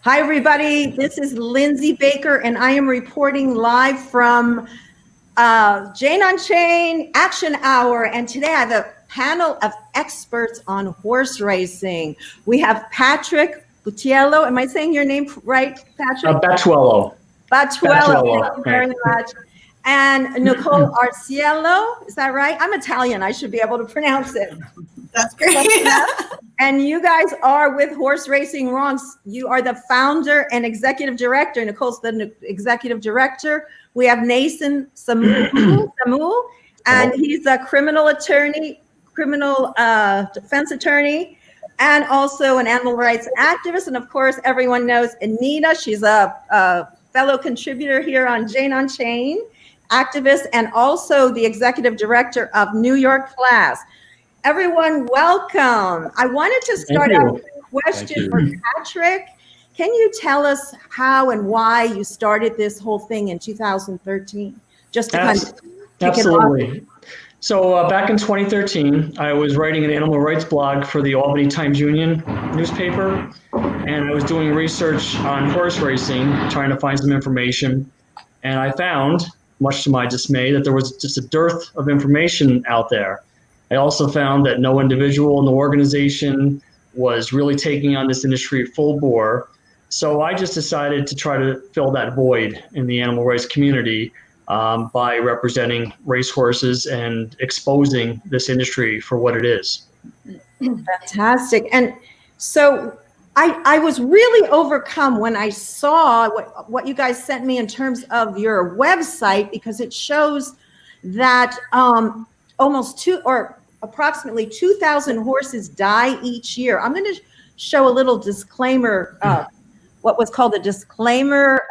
Hi, everybody. This is Lindsey Baker, and I am reporting live from Jane on Chain Action Hour. And today I have a panel of experts on horse racing. We have Patrick Battuelo. Am I saying your name right, Patrick? Battuelo. Battuelo. Thank you very much. And Nicole Arciello. Is that right? I'm Italian. I should be able to pronounce it. That's great. And you guys are with Horseracing Wrongs. You are the founder and executive director. Nicole's the executive director. We have Nathan Semmel, and he's a criminal attorney, criminal defense attorney, and also an animal rights activist. And of course, everyone knows Edita. She's a fellow contributor here on Jane on Chain, activist, and also the executive director of NYCLASS. Everyone, welcome. I wanted to start out with a question for Patrick. Can you tell us how and why you started this whole thing in 2013? Just to kind of absolutely. So back in 2013, I was writing an animal rights blog for the Albany Times-Union newspaper, and I was doing research on horse racing, trying to find some information. And I found, much to my dismay, that there was just a dearth of information out there. I also found that no individual in the organization was really taking on this industry full bore. So I just decided to try to fill that void in the animal rights community by representing racehorses and exposing this industry for what it is. Fantastic. And so I was really overcome when I saw what you guys sent me in terms of your website, because it shows that approximately 2,000 horses die each year. I'm going to show a little disclaimer, what was called a disclaimer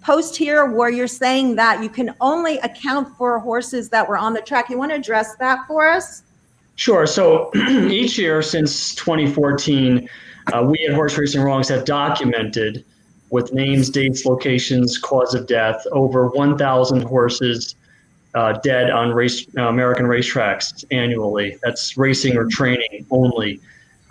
post here, where you're saying that you can only account for horses that were on the track. You want to address that for us? Sure. So each year since 2014, we at Horseracing Wrongs have documented with names, dates, locations, cause of death, over 1,000 horses dead on American racetracks annually. That's racing or training only.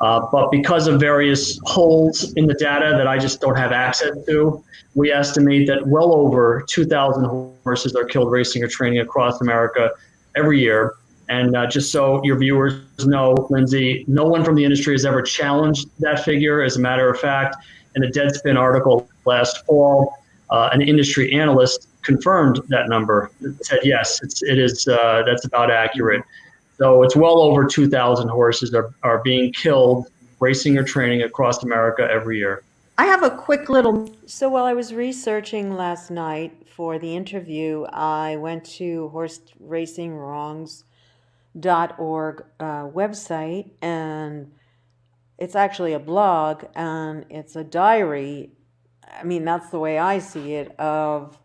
But because of various holes in the data that I just don't have access to, we estimate that well over 2,000 horses are killed racing or training across America every year. And just so your viewers know, Lindsey, no one from the industry has ever challenged that figure. As a matter of fact, in a Deadspin article last fall, an industry analyst confirmed that number. It said, yes, that's about accurate. So it's well over 2,000 horses are being killed racing or training across America every year. I have a quick little. So while I was researching last night for the interview, I went to HORSERACINGWRONGS.org website, and it's actually a blog, and it's a diary. I mean, that's the way I see it, of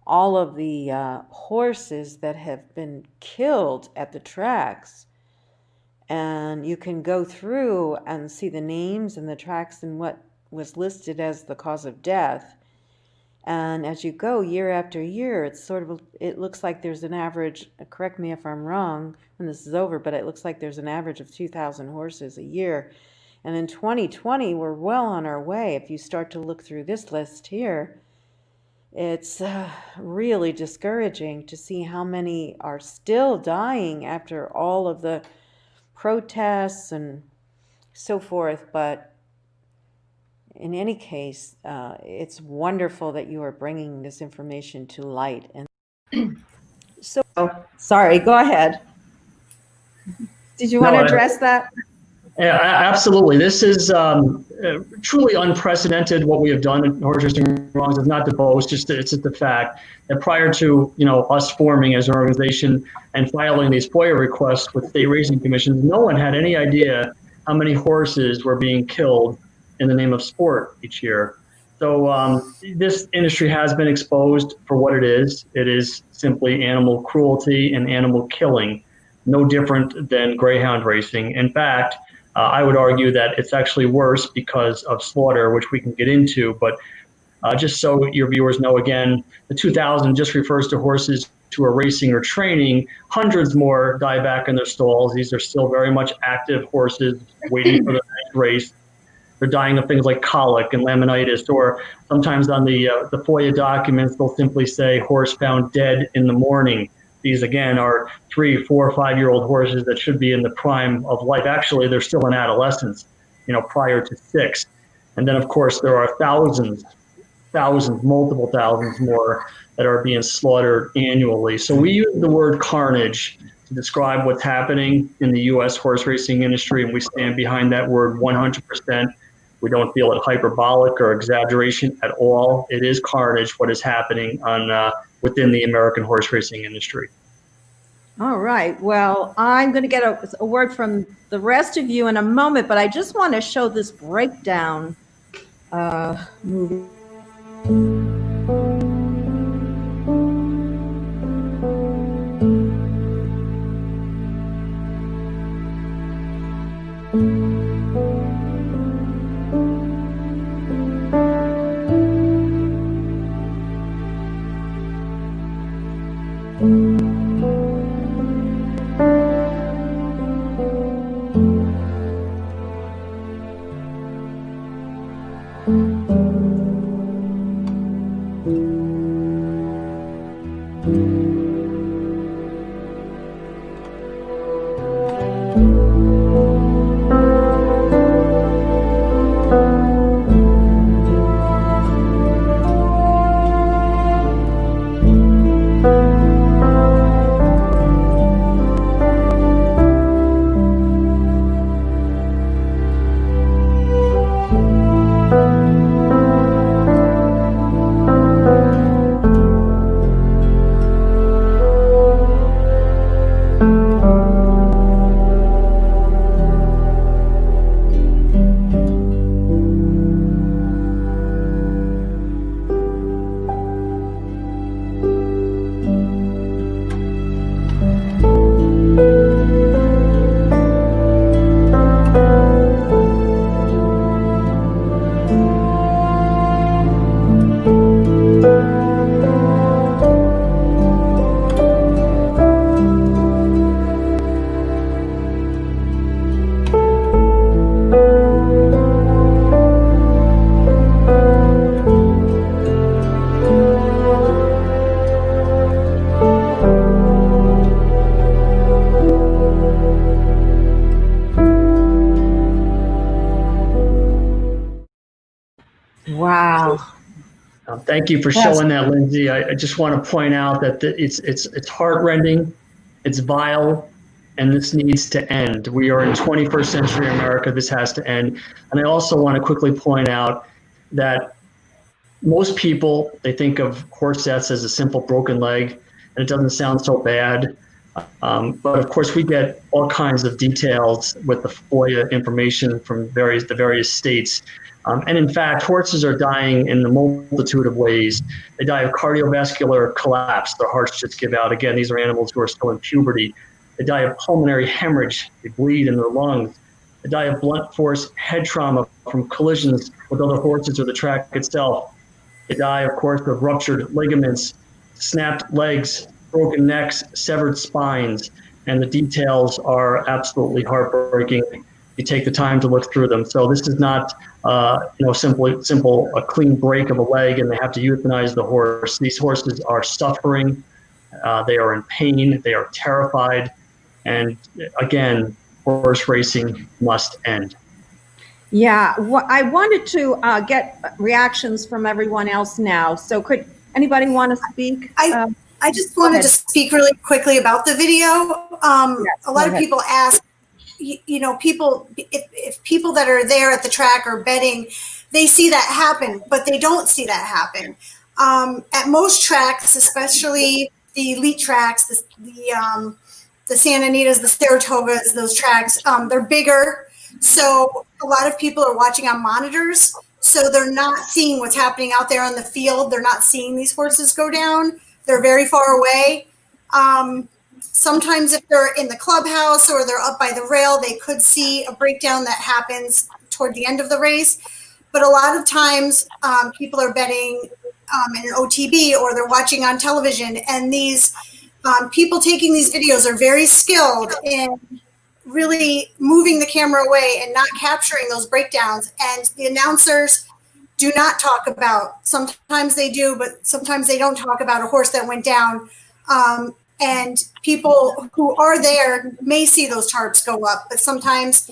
all of the horses that have been killed at the tracks. And you can go through and see the names and the tracks and what was listed as the cause of death. And as you go year after year, it looks like there's an average, correct me if I'm wrong when this is over, but it looks like there's an average of 2,000 horses a year. And in 2020, we're well on our way. If you start to look through this list here, it's really discouraging to see how many are still dying after all of the protests and so forth. But in any case, it's wonderful that you are bringing this information to light. And so, sorry, go ahead. Did you want to address that? Yeah, absolutely. This is truly unprecedented. What we have done at Horseracing Wrongs is not to boast, it's just the fact that prior to us forming as an organization and filing these FOIA requests with state racing commissions, no one had any idea how many horses were being killed in the name of sport each year. So this industry has been exposed for what it is. It is simply animal cruelty and animal killing, no different than greyhound racing. In fact, I would argue that it's actually worse because of slaughter, which we can get into. But just so your viewers know, again, the 2,000 just refers to horses who are racing or training. Hundreds more die back in their stalls. These are still very much active horses waiting for the next race. They're dying of things like colic and laminitis, or sometimes on the FOIA documents, they'll simply say horse found dead in the morning. These, again, are 3, 4, 5-year-old horses that should be in the prime of life. Actually, they're still in adolescence, prior to 6. And then, of course, there are thousands, multiple thousands more that are being slaughtered annually. So we use the word carnage to describe what's happening in the U.S. horse racing industry, and we stand behind that word 100%. We don't feel it hyperbolic or exaggeration at all. It is carnage, what is happening within the American horse racing industry. All right. Well, I'm going to get a word from the rest of you in a moment, but I just want to show this breakdown movie. Wow. Thank you for showing that, Lindsay. I just want to point out that it's heartrending, it's vile, and this needs to end. We are in 21st century America. This has to end. And I also want to quickly point out that most people, they think of horse deaths as a simple broken leg, and it doesn't sound so bad. But of course, we get all kinds of details with the FOIA information from the various states. And in fact, horses are dying in a multitude of ways. They die of cardiovascular collapse. Their hearts just give out. Again, these are animals who are still in puberty. They die of pulmonary hemorrhage. They bleed in their lungs. They die of blunt force head trauma from collisions with other horses or the track itself. They die, of course, of ruptured ligaments, snapped legs, broken necks, severed spines, and the details are absolutely heartbreaking. You take the time to look through them. So this is not, simple a clean break of a leg, and they have to euthanize the horse. These horses are suffering. They are in pain. They are terrified. And again, horse racing must end. Yeah, I wanted to get reactions from everyone else now. So could anybody want to speak? I just wanted to speak really quickly about the video. A lot of people ask, people, if people that are there at the track or betting, they see that happen, but they don't see that happen. At most tracks, especially the elite tracks, the Santa Anitas, the Saratogas, those tracks, they're bigger. So a lot of people are watching on monitors. So they're not seeing what's happening out there on the field. They're not seeing these horses go down. They're very far away. Sometimes if they're in the clubhouse or they're up by the rail, they could see a breakdown that happens toward the end of the race. But a lot of times people are betting in an OTB or they're watching on television. And these people taking these videos are very skilled in really moving the camera away and not capturing those breakdowns. And the announcers do not talk about, sometimes they do, but sometimes they don't talk about a horse that went down. And people who are there may see those tarps go up, but sometimes,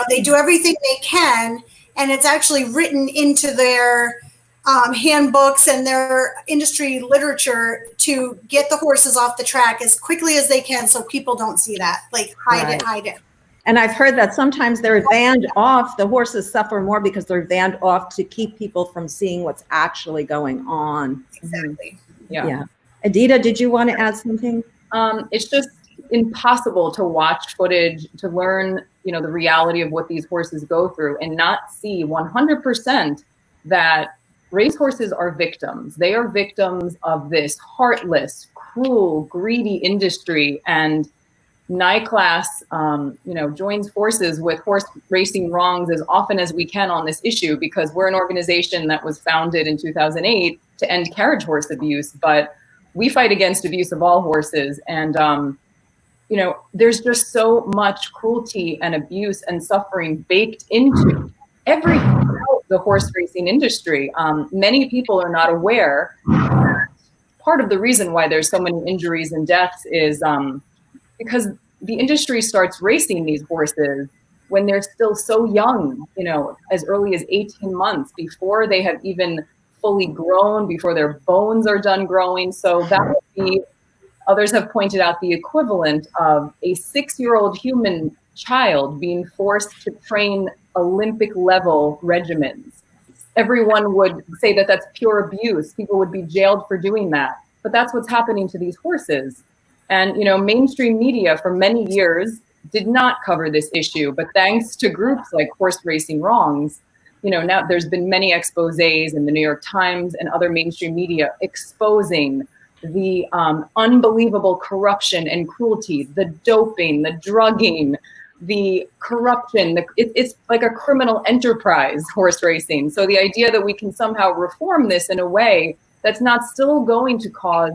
they do everything they can, and it's actually written into their handbooks and their industry literature to get the horses off the track as quickly as they can so people don't see that, like hide it. And I've heard that sometimes they're vanned off. The horses suffer more because they're vanned off to keep people from seeing what's actually going on. Exactly. Yeah. Edita, did you want to add something? It's just impossible to watch footage, to learn, the reality of what these horses go through and not see 100% that racehorses are victims. They are victims of this heartless, cruel, greedy industry. And NYCLASS, joins forces with Horse Racing Wrongs as often as we can on this issue, because we're an organization that was founded in 2008 to end carriage horse abuse, but we fight against abuse of all horses. And, there's just so much cruelty and abuse and suffering baked into everything about the horse racing industry. Many people are not aware. Part of the reason why there's so many injuries and deaths is because the industry starts racing these horses when they're still so young, as early as 18 months, before they have even fully grown, before their bones are done growing. So that would be, others have pointed out, the equivalent of a 6-year-old human child being forced to train Olympic level regimens. Everyone would say that that's pure abuse. People would be jailed for doing that. But that's what's happening to these horses. And, mainstream media for many years did not cover this issue. But thanks to groups like Horse Racing Wrongs, now there's been many exposés in the New York Times and other mainstream media exposing the unbelievable corruption and cruelty, the doping, the drugging, the corruption. It's like a criminal enterprise, horse racing. So the idea that we can somehow reform this in a way that's not still going to cause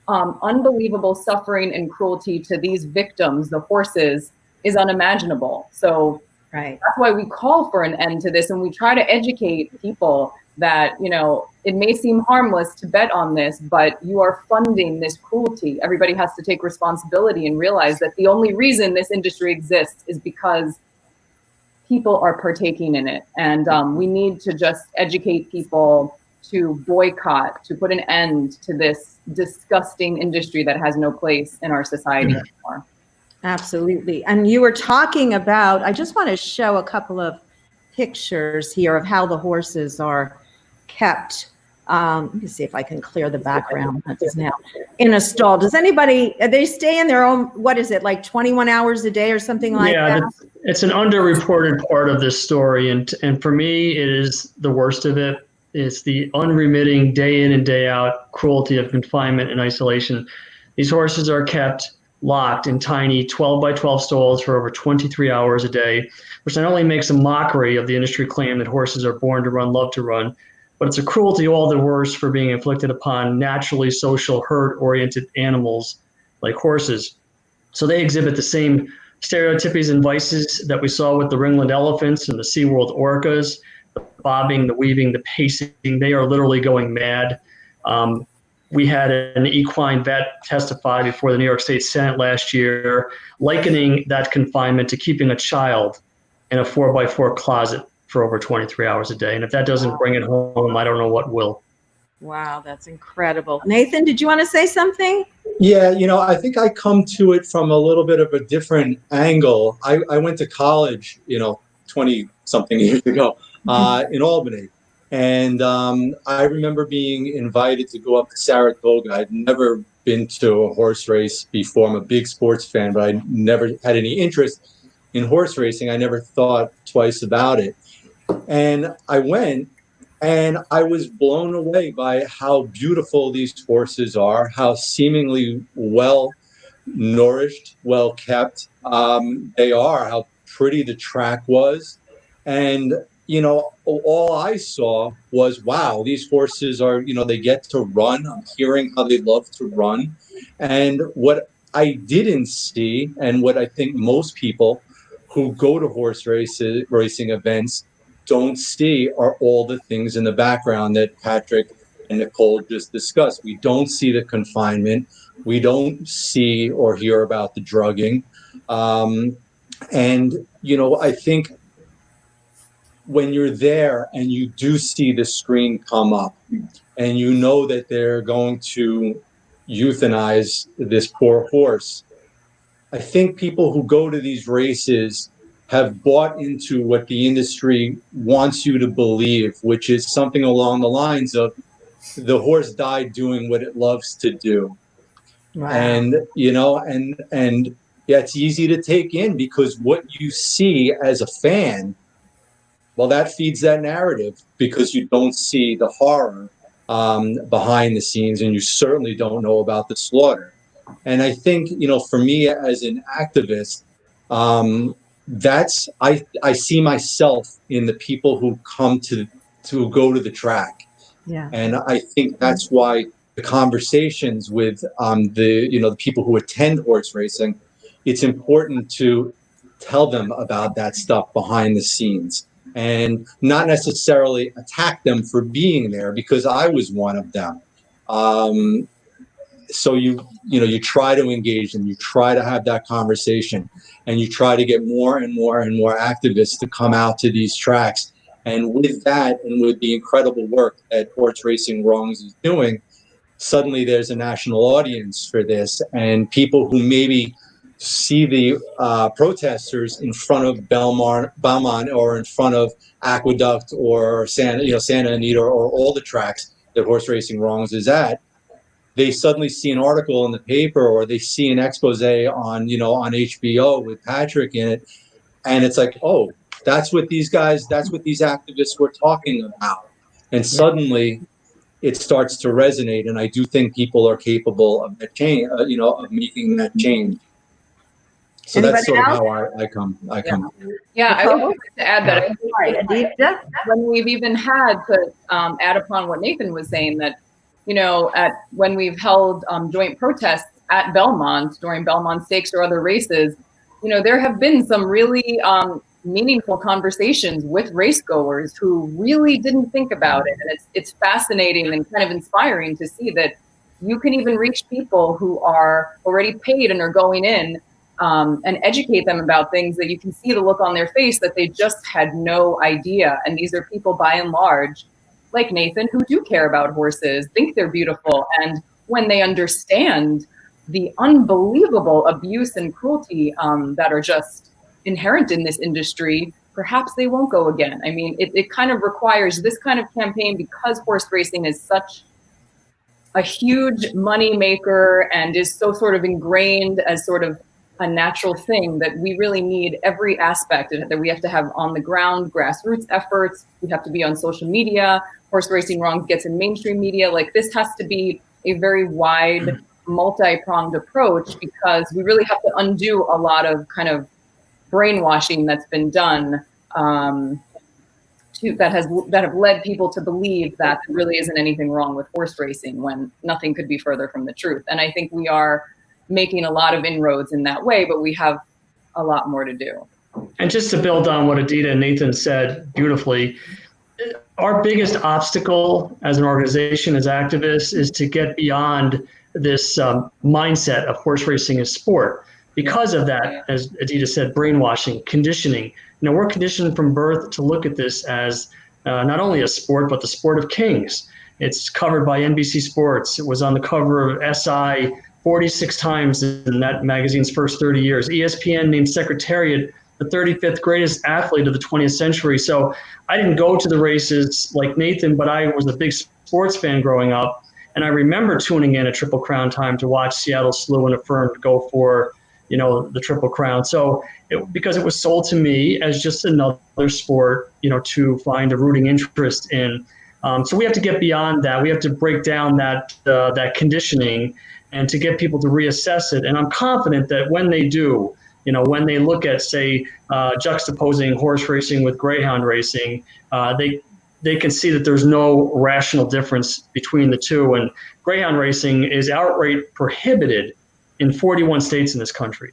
unbelievable suffering and cruelty to these victims, the horses, is unimaginable. So that's why we call for an end to this, and we try to educate people that, it may seem harmless to bet on this, but you are funding this cruelty. Everybody has to take responsibility and realize that the only reason this industry exists is because people are partaking in it. And we need to just educate people to boycott, to put an end to this disgusting industry that has no place in our society anymore. Absolutely. And you were talking about, I just want to show a couple of pictures here of how the horses are kept. Let me see if I can clear the background. That doesn't help. In a stall. Does anybody, they stay in their own, what is it, like 21 hours a day or something like that? Yeah, it's an underreported part of this story. And for me, it is the worst of it. It's the unremitting day in and day out cruelty of confinement and isolation. These horses are kept locked in tiny 12 by 12 stalls for over 23 hours a day, which not only makes a mockery of the industry claim that horses are born to run, love to run, but it's a cruelty all the worse for being inflicted upon naturally social herd-oriented animals like horses. So they exhibit the same stereotypies and vices that we saw with the ringland elephants and the SeaWorld orcas, the bobbing, the weaving, the pacing. They are literally going mad. We had an equine vet testify before the New York State Senate last year, likening that confinement to keeping a child in a 4x4 closet for over 23 hours a day. And if that doesn't bring it home, I don't know what will. Wow, that's incredible. Nathan, did you want to say something? Yeah, I think I come to it from a little bit of a different angle. I went to college, 20-something years ago in Albany. And I remember being invited to go up to Saratoga. I'd never been to a horse race before. I'm a big sports fan, but I never had any interest in horse racing. I never thought twice about it. And I went, and I was blown away by how beautiful these horses are, how seemingly well nourished, well kept they are, how pretty the track was. And all I saw was, wow, these horses are, they get to run. I'm hearing how they love to run. And what I didn't see, and what I think most people who go to racing events don't see, are all the things in the background that Patrick and Nicole just discussed. We don't see the confinement. We don't see or hear about the drugging. And, you know, I think when you're there and you do see the screen come up and you know that they're going to euthanize this poor horse, I think people who go to these races have bought into what the industry wants you to believe, which is something along the lines of the horse died doing what it loves to do. Wow. And, you know, and yeah, it's easy to take in because what you see as a fan, well, that feeds that narrative because you don't see the horror behind the scenes, and you certainly don't know about the slaughter. And I think, you know, for me as an activist, that's I see myself in the people who come to go to the track. Yeah. And I think that's why the conversations with the people who attend horse racing, it's important to tell them about that stuff behind the scenes and not necessarily attack them for being there, because I was one of them. So you try to engage them, you try to have that conversation, and you try to get more and more and more activists to come out to these tracks. And with that, and with the incredible work that Horse Racing Wrongs is doing, suddenly there's a national audience for this, and people who maybe see the protesters in front of Belmont, or in front of Aqueduct or Santa Anita, or all the tracks that Horse Racing Wrongs is at, they suddenly see an article in the paper, or they see an expose on HBO with Patrick in it, and it's like, oh, that's what these activists were talking about. And suddenly it starts to resonate. And I do think people are capable of that change, of making that change. So Anybody that's sort else? of how I come. Yeah, I would like to add that I think Edita? when we've even had to add upon what Nathan was saying, that, when we've held joint protests at Belmont during Belmont Stakes or other races, there have been some really meaningful conversations with racegoers who really didn't think about it. And it's fascinating and kind of inspiring to see that you can even reach people who are already paid and are going in and educate them about things that you can see the look on their face that they just had no idea. And these are people, by and large, like Nathan, who do care about horses, think they're beautiful. And when they understand the unbelievable abuse and cruelty that are just inherent in this industry, perhaps they won't go again. I mean, it kind of requires this kind of campaign, because horse racing is such a huge money maker and is so sort of ingrained as sort of a natural thing, that we really need every aspect that we have to have on the ground, grassroots efforts. We have to be on social media. Horse Racing Wrongs gets in mainstream media. Like, this has to be a very wide, multi-pronged approach, because we really have to undo a lot of kind of brainwashing that's been done that have led people to believe that there really isn't anything wrong with horse racing, when nothing could be further from the truth. And I think we are making a lot of inroads in that way, but we have a lot more to do. And just to build on what Edita and Nathan said beautifully, our biggest obstacle as an organization, as activists, is to get beyond this mindset of horse racing as sport. Because of that, as Edita said, brainwashing, conditioning. We're conditioned from birth to look at this as not only a sport, but the sport of kings. It's covered by NBC Sports. It was on the cover of SI 46 times in that magazine's first 30 years. ESPN named Secretariat the 35th greatest athlete of the 20th century. So I didn't go to the races like Nathan, but I was a big sports fan growing up. And I remember tuning in at Triple Crown time to watch Seattle Slew and Affirmed go for, the Triple Crown. So because it was sold to me as just another sport, to find a rooting interest in. So we have to get beyond that. We have to break down that conditioning and to get people to reassess it. And I'm confident that when they do, when they look at, say, juxtaposing horse racing with greyhound racing, they can see that there's no rational difference between the two. And greyhound racing is outright prohibited in 41 states in this country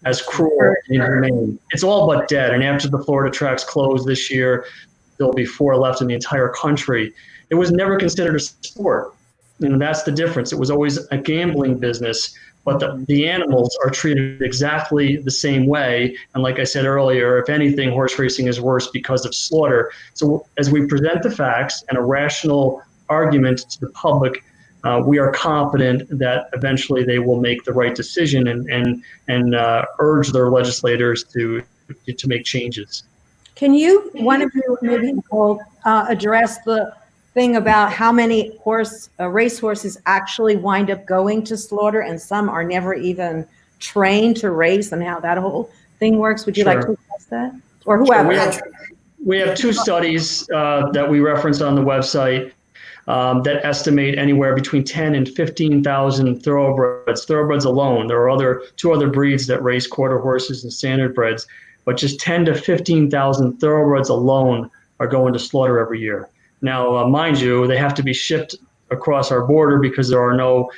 as cruel and inhumane. It's all but dead. And after the Florida tracks closed this year, there'll be 4 left in the entire country. It was never considered a sport. And that's the difference. It was always a gambling business, but the animals are treated exactly the same way. And like I said earlier, if anything, horse racing is worse because of slaughter. So as we present the facts and a rational argument to the public, we are confident that eventually they will make the right decision and urge their legislators to make changes. Can you, one of you, maybe Nicole, address the thing about how many racehorses actually wind up going to slaughter and some are never even trained to race, and how that whole thing works? Would you like to address that? Or whoever. Sure. We have 2 studies that we reference on the website that estimate anywhere between 10 and 15,000 thoroughbreds alone. There are 2 other breeds that race quarter horses and standard breds, but just 10 to 15,000 thoroughbreds alone are going to slaughter every year. Now, mind you, they have to be shipped across our border because there are no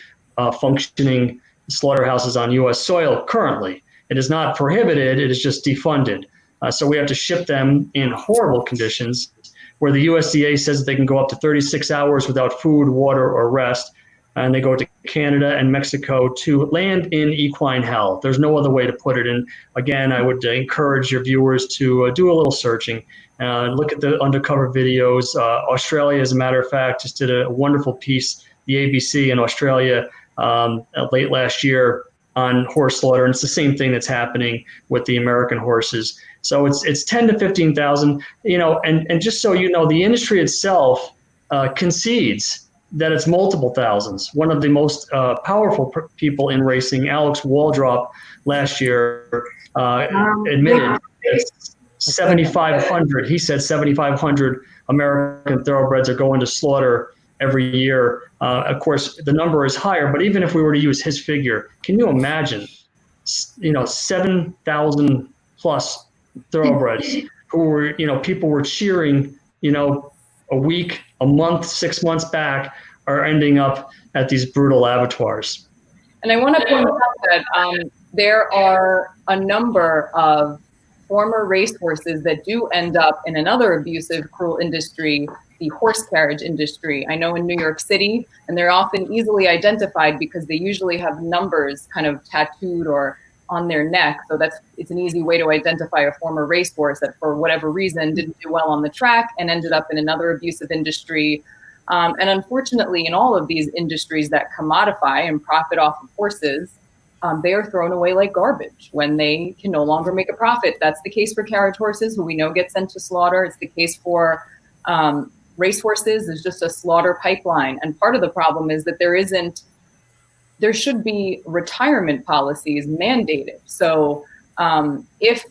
functioning slaughterhouses on U.S. soil currently. It is not prohibited, it is just defunded. So we have to ship them in horrible conditions where the USDA says that they can go up to 36 hours without food, water, or rest. And they go to Canada and Mexico to land in equine hell. There's no other way to put it. And again, I would encourage your viewers to do a little searching. Look at the undercover videos. Australia, as a matter of fact, just did a wonderful piece, the ABC in Australia late last year on horse slaughter. And it's the same thing that's happening with the American horses. So it's 10 to 15,000, and just so you know, the industry itself concedes that it's multiple thousands. One of the most powerful people in racing, Alex Waldrop, last year admitted that 7,500, he said 7,500 American thoroughbreds are going to slaughter every year. Of course, the number is higher, but even if we were to use his figure, can you imagine, 7,000 plus thoroughbreds who were, people were cheering, a week, a month, 6 months back, are ending up at these brutal abattoirs. And I want to point out that there are a number of former racehorses that do end up in another abusive, cruel industry, the horse carriage industry. I know in New York City, and they're often easily identified because they usually have numbers kind of tattooed or on their neck. So it's an easy way to identify a former racehorse that for whatever reason didn't do well on the track and ended up in another abusive industry. And unfortunately, in all of these industries that commodify and profit off of horses, they are thrown away like garbage when they can no longer make a profit. That's the case for carriage horses, who we know get sent to slaughter. It's the case for racehorses. There's just a slaughter pipeline. And part of the problem is that there should be retirement policies mandated. So if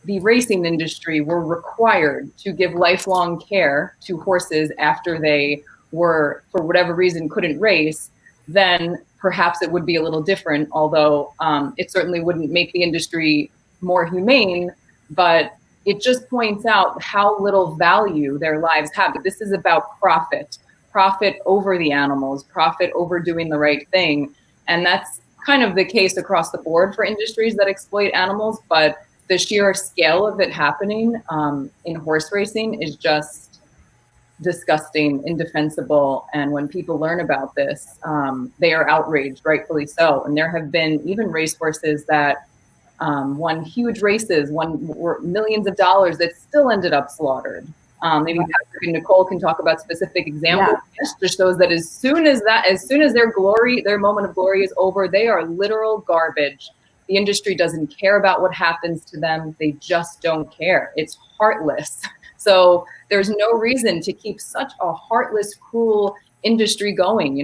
the racing industry were required to give lifelong care to horses after they were, for whatever reason, couldn't race, then perhaps it would be a little different, although it certainly wouldn't make the industry more humane, but it just points out how little value their lives have. This is about profit over the animals, profit over doing the right thing. And that's kind of the case across the board for industries that exploit animals, but the sheer scale of it happening in horse racing is just disgusting, indefensible. And when people learn about this, they are outraged, rightfully so. And there have been even racehorses that won huge races, were millions of dollars, that still ended up slaughtered. Maybe Patrick and Nicole can talk about specific examples. Yeah. Just shows that as soon as their moment of glory is over, they are literal garbage. The industry doesn't care about what happens to them. They just don't care. It's heartless. So there's no reason to keep such a heartless, cruel industry going.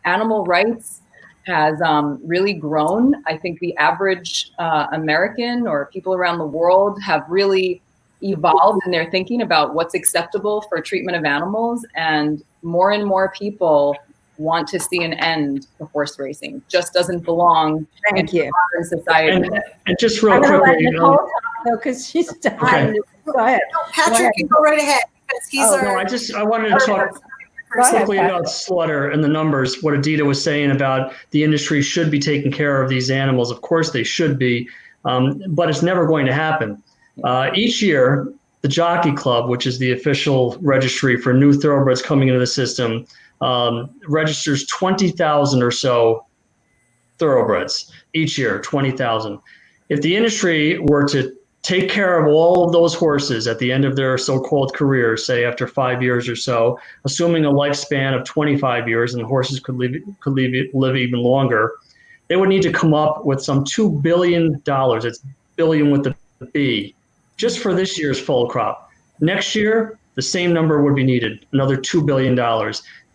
Animal rights has really grown. I think the average American or people around the world have really evolved in their thinking about what's acceptable for treatment of animals, and more people want to see an end to horse racing. Just doesn't belong in modern society. And just real quickly, because she's dying. Okay. Go ahead. No, Patrick, you go right ahead because he's I wanted to talk. Quickly about slaughter and the numbers, what Edita was saying about the industry should be taking care of these animals. Of course they should be, but it's never going to happen. Each year, the Jockey Club, which is the official registry for new thoroughbreds coming into the system, registers 20,000 or so thoroughbreds each year, 20,000. If the industry were to take care of all of those horses at the end of their so-called careers, say after 5 years or so, assuming a lifespan of 25 years, and the horses could live even longer, they would need to come up with some $2 billion. It's billion with the B, just for this year's foal crop. Next year, the same number would be needed, another $2 billion.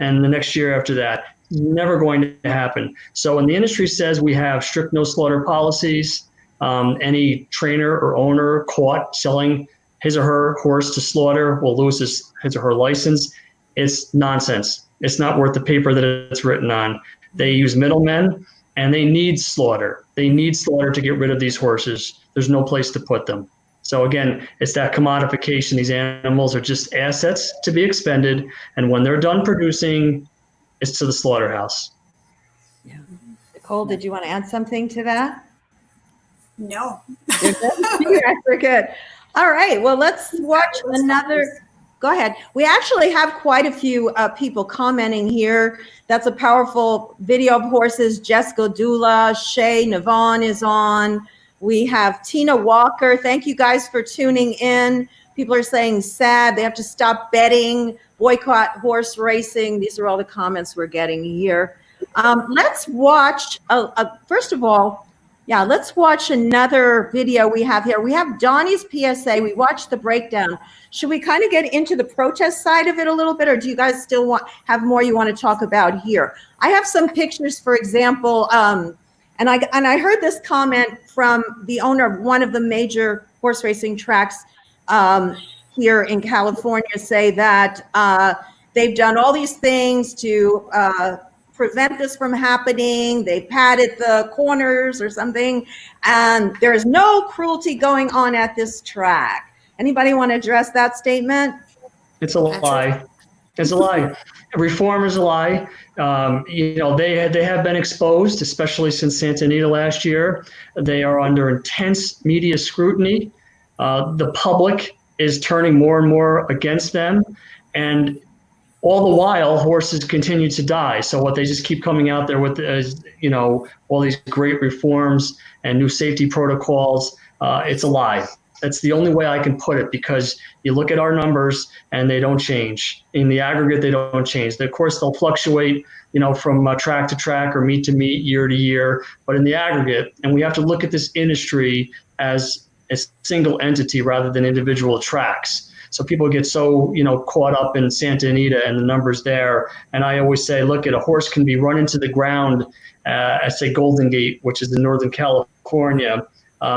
And the next year after that, never going to happen. So when the industry says we have strict no slaughter policies, any trainer or owner caught selling his or her horse to slaughter will lose his or her license. It's nonsense. It's not worth the paper that it's written on. They use middlemen, and they need slaughter. They need slaughter to get rid of these horses. There's no place to put them. So again, it's that commodification. These animals are just assets to be expended, and when they're done producing, it's to the slaughterhouse. Yeah. Nicole, did you want to add something to that? No. You're good. All right. Well, let's watch another. Go ahead. We actually have quite a few people commenting here. That's a powerful video of horses. Jessica Dula, Shay Navon is on. We have Tina Walker. Thank you guys for tuning in. People are saying sad. They have to stop betting, boycott horse racing. These are all the comments we're getting here. Let's watch, first of all, let's watch another video we have here. We have Donnie's PSA. We watched the breakdown. Should we kind of get into the protest side of it a little bit, or do you guys still have more you want to talk about here? I have some pictures, for example, and I heard this comment from the owner of one of the major horse racing tracks here in California, say that they've done all these things to prevent this from happening. They padded the corners or something, and there's no cruelty going on at this track. Anybody want to address that statement? It's a lie. It's a lie. Reform is a lie. They have been exposed, especially since Santa Anita last year. They are under intense media scrutiny. The public is turning more and more against them, and all the while, horses continue to die. So what they just keep coming out there with is, all these great reforms and new safety protocols. It's a lie. That's the only way I can put it, because you look at our numbers and they don't change. In the aggregate, they don't change. Of course, they'll fluctuate, from track to track or meet to meet, year to year. But in the aggregate, and we have to look at this industry as a single entity rather than individual tracks. So people get so, caught up in Santa Anita and the numbers there. And I always say, look, a horse can be run into the ground at, say, Golden Gate, which is in Northern California,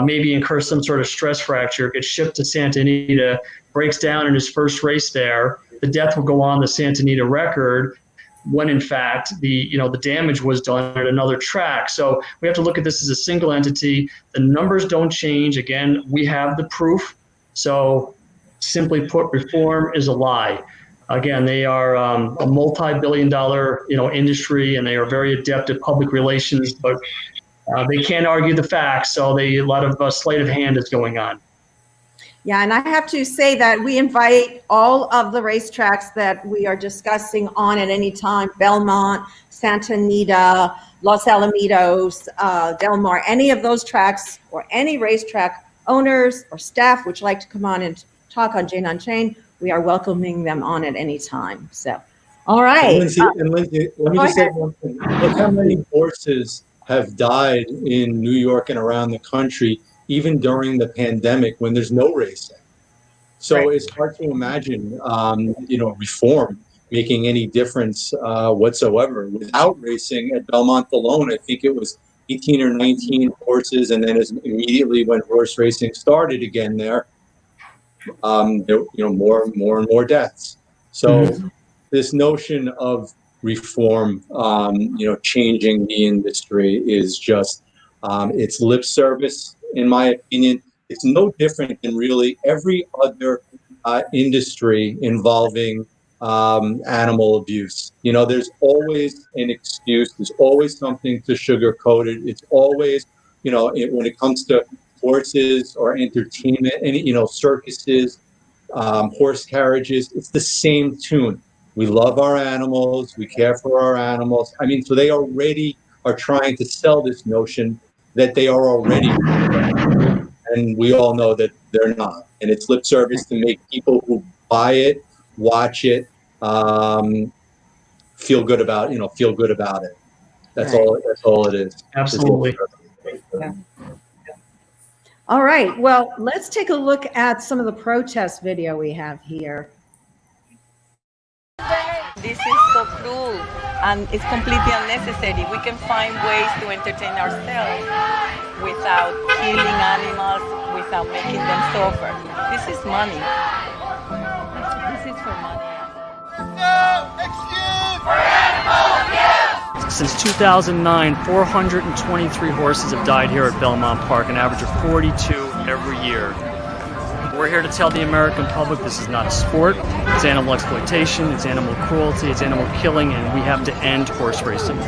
maybe incur some sort of stress fracture, gets shipped to Santa Anita, breaks down in his first race there. The death will go on the Santa Anita record, when in fact the damage was done at another track. So we have to look at this as a single entity. The numbers don't change. Again, we have the proof. So simply put, reform is a lie. Again, they are a multi-billion-dollar industry, and they are very adept at public relations, but they can't argue the facts. So a lot of sleight of hand is going on. Yeah, and I have to say that we invite all of the racetracks that we are discussing on at any time: Belmont, Santa Anita, Los Alamitos, Del Mar, any of those tracks, or any racetrack owners or staff which like to come on and talk on Jane on Chain. We are welcoming them on at any time. So, all right. And Lindsey, let me just say one thing. Look how many horses have died in New York and around the country, even during the pandemic when there's no racing. So It's hard to imagine, reform making any difference whatsoever. Without racing at Belmont alone, I think it was 18 or 19 horses, and then immediately when horse racing started again there more and more deaths. So this notion of reform, changing the industry is just, it's lip service, in my opinion. It's no different than really every other industry involving animal abuse. You know, there's always an excuse. There's always something to sugarcoat it. It's always, you know, when it comes to horses or entertainment, any, you know, circuses, horse carriages, it's the same tune. We love our animals. We care for our animals. I mean, so they already are trying to sell this notion that they are already, and we all know that they're not. And it's lip service to make people who buy it, watch it, feel good about it. That's all. That's all it is. Absolutely. All right. Well, let's take a look at some of the protest video we have here. This is so cruel and it's completely unnecessary. We can find ways to entertain ourselves without killing animals, without making them suffer. This is money. This is for money. No excuse for animal abuse! Since 2009, 423 horses have died here at Belmont Park, an average of 42 every year. We're here to tell the American public this is not a sport. It's animal exploitation, it's animal cruelty, it's animal killing, and we have to end horse racing.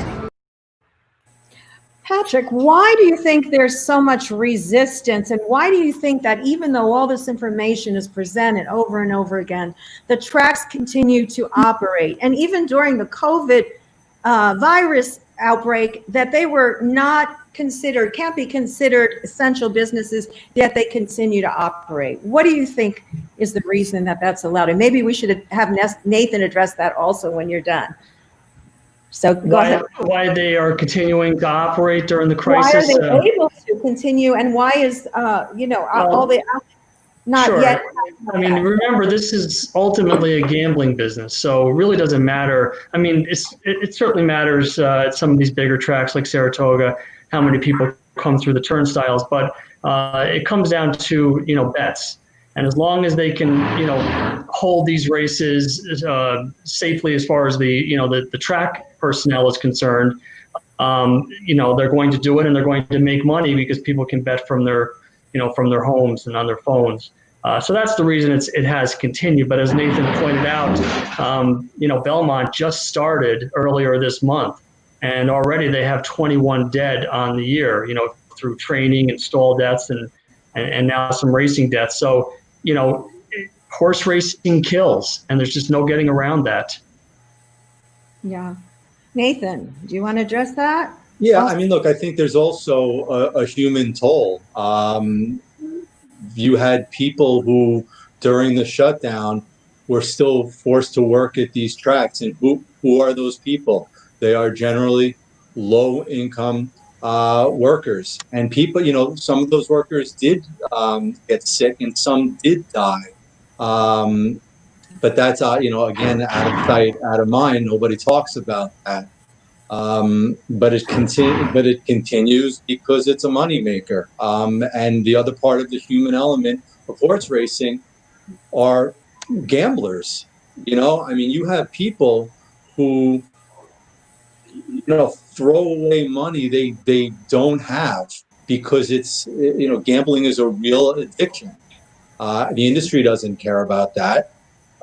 Patrick, why do you think there's so much resistance, and why do you think that even though all this information is presented over and over again, the tracks continue to operate? And even during the COVID virus outbreak, that they were not considered, can't be considered essential businesses, yet they continue to operate. What do you think is the reason that that's allowed? And maybe we should have Nathan address that also when you're done. So go ahead. Why they are continuing to operate during the crisis? Why are they able to continue, and why is all the not sure. yet? I mean, remember, this is ultimately a gambling business, so it really doesn't matter. I mean, it certainly matters at some of these bigger tracks like Saratoga, how many people come through the turnstiles, but it comes down to, you know, bets. And as long as they can, you know, hold these races safely as far as the track personnel is concerned, you know, they're going to do it, and they're going to make money because people can bet from their homes and on their phones. So that's the reason it has continued. But as Nathan pointed out, you know, Belmont just started earlier this month, and already they have 21 dead on the year, you know, through training and stall deaths and now some racing deaths. So, you know, horse racing kills, and there's just no getting around that. Yeah. Nathan, do you want to address that? Yeah, I mean, look, I think there's also a human toll. You had people who, during the shutdown, were still forced to work at these tracks. And who are those people? They are generally low-income workers. And people, you know, some of those workers did get sick, and some did die. But that's, you know, again, out of sight, out of mind. Nobody talks about that. But it continues because it's a moneymaker. And the other part of the human element of horse racing are gamblers. You know, I mean, you have people who, you know, throw away money they don't have because it's, you know, gambling is a real addiction. The industry doesn't care about that.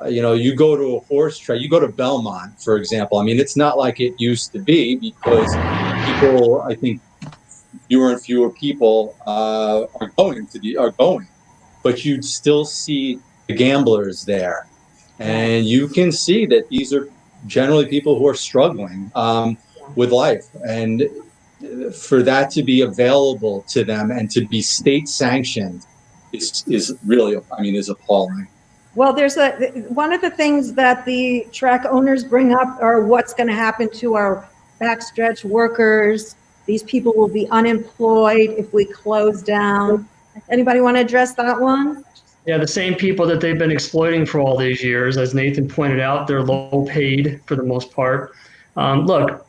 You know, you go to a horse track, you go to Belmont, for example. I mean, it's not like it used to be because people, I think, fewer and fewer people are going, but you'd still see the gamblers there, and you can see that these are generally people who are struggling with life, and for that to be available to them and to be state sanctioned is really, I mean, is appalling. Well, there's one of the things that the track owners bring up are what's going to happen to our backstretch workers. These people will be unemployed if we close down. Anybody want to address that one? Yeah, the same people that they've been exploiting for all these years. As Nathan pointed out, they're low paid for the most part. Look,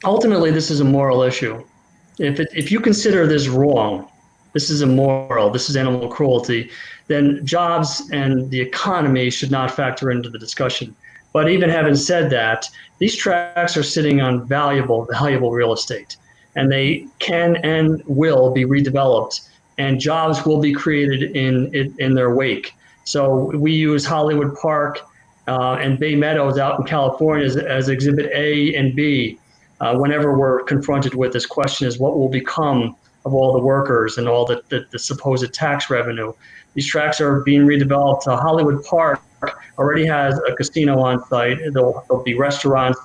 ultimately, this is a moral issue. If you consider this wrong, this is immoral, this is animal cruelty, then jobs and the economy should not factor into the discussion. But even having said that, these tracks are sitting on valuable real estate, and they can and will be redeveloped, and jobs will be created in their wake. So we use Hollywood Park and Bay Meadows out in California as Exhibit A and B. Whenever we're confronted with this question is what will become of all the workers and all the supposed tax revenue. These tracks are being redeveloped. Hollywood Park already has a casino on site. There'll be restaurants,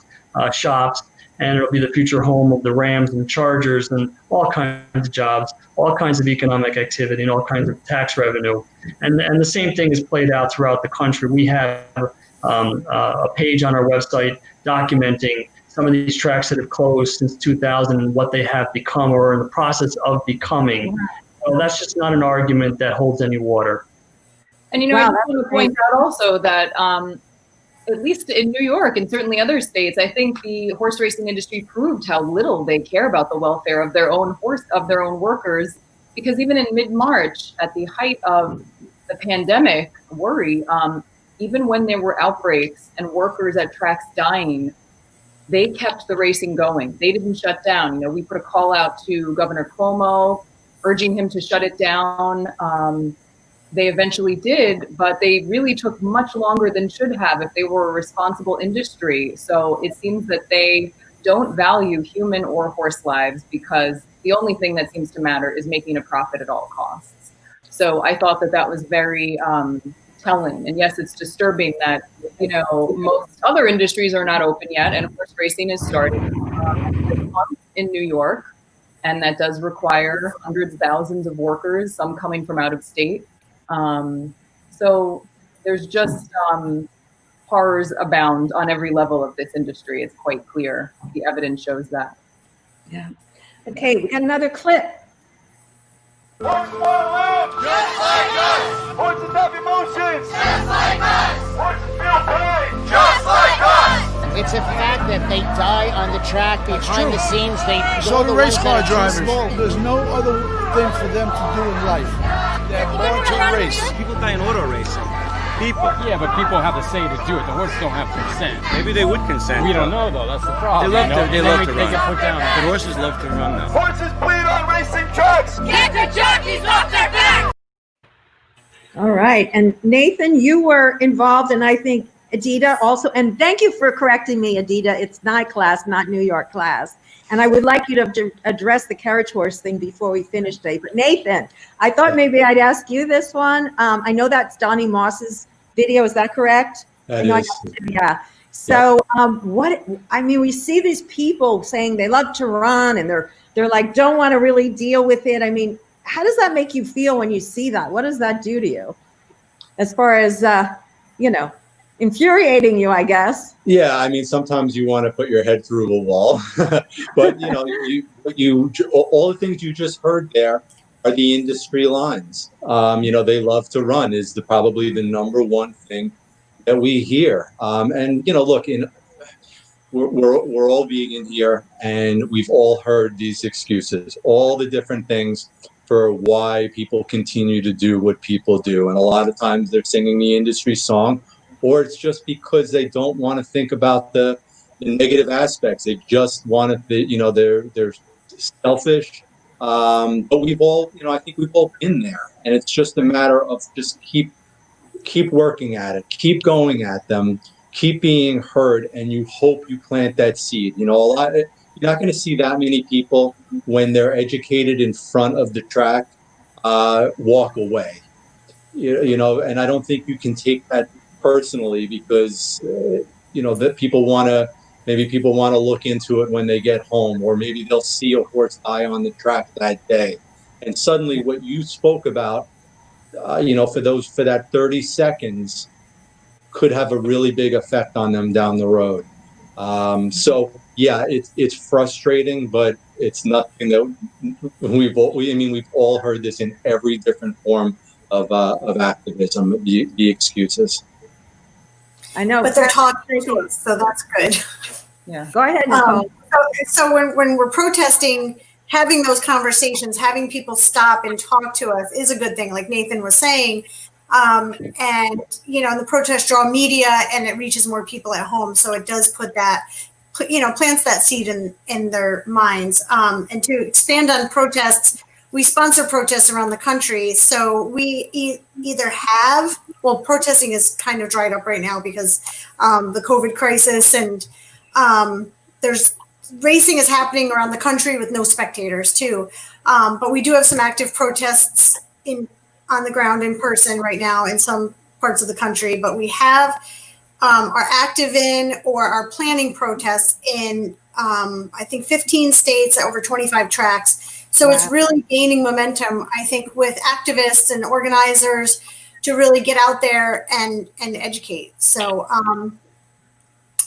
shops, and it'll be the future home of the Rams and Chargers and all kinds of jobs, all kinds of economic activity, and all kinds of tax revenue. And the same thing is played out throughout the country. We have a page on our website documenting some of these tracks that have closed since 2000 and what they have become or are in the process of becoming. So that's just not an argument that holds any water. And, I want to point out also that at least in New York and certainly other states, I think the horse racing industry proved how little they care about the welfare of their own workers. Because even in mid-March, at the height of the pandemic worry, even when there were outbreaks and workers at tracks dying, they kept the racing going. They didn't shut down. We put a call out to Governor Cuomo, urging him to shut it down. They eventually did, but they really took much longer than should have if they were a responsible industry. So it seems that they don't value human or horse lives because the only thing that seems to matter is making a profit at all costs. So I thought that was very telling. And yes, it's disturbing that, most other industries are not open yet, and horse racing is starting this month in New York. And that does require hundreds of thousands of workers, some coming from out of state. So there's just horrors abound on every level of this industry. It's quite clear. The evidence shows that. Yeah. Okay, we got another clip. Horses want to live just like us. Horses have emotions just like us. Horses feel pain just like us. It's a fact that they die on the track behind the scenes. So do race car drivers. There's no other thing for them to do in life. They're born to race. People die in auto racing. People. Yeah, but people have the say to do it. The horses don't have consent. Maybe they would consent. We don't know though. That's the problem. They love to They run. get put down. The horses love to run though. Horses bleed on racing tracks. Get the jockeys off their backs. All right, and Nathan, you were involved, and I think Edita also, and thank you for correcting me, Edita. It's NYCLASS, not New York class. And I would like you to address the carriage horse thing before we finish today. But Nathan, I thought maybe I'd ask you this one. I know that's Donnie Moss's video. Is that correct? That is. Yeah. So we see these people saying they love to run and they're like, don't want to really deal with it. I mean, how does that make you feel when you see that? What does that do to you? As far as, infuriating you, I guess. Yeah, I mean, sometimes you want to put your head through a wall, but all the things you just heard there are the industry lines. They love to run is probably the number one thing that we hear. Look, we're all vegan here, and we've all heard these excuses, all the different things for why people continue to do what people do, and a lot of times they're singing the industry song. Or it's just because they don't want to think about the negative aspects. They just want to, they're selfish. But we've all, I think we've all been there. And it's just a matter of just keep working at it, keep going at them, keep being heard, and you hope you plant that seed. You're not going to see that many people when they're educated in front of the track walk away. And I don't think you can take that personally because that people want to look into it when they get home, or maybe they'll see a horse die on the track that day, and suddenly what you spoke about for that 30 seconds could have a really big effect on them down the road. So yeah, it's frustrating, but it's nothing that we've all heard this in every different form of activism, the excuses. I know, but they're talking to us, so that's good. Yeah, go ahead, Nicole. So when we're protesting, having those conversations, having people stop and talk to us is a good thing, like Nathan was saying. The protests draw media and it reaches more people at home, so it does plants that seed in their minds. And to expand on protests, we sponsor protests around the country. So we either have, well, protesting is kind of dried up right now because the COVID crisis, and there's racing is happening around the country with no spectators too. But we do have some active protests on the ground in person right now in some parts of the country. But we have are active in or are planning protests in I think 15 states, over 25 tracks. So it's really gaining momentum, I think, with activists and organizers to really get out there and educate. So,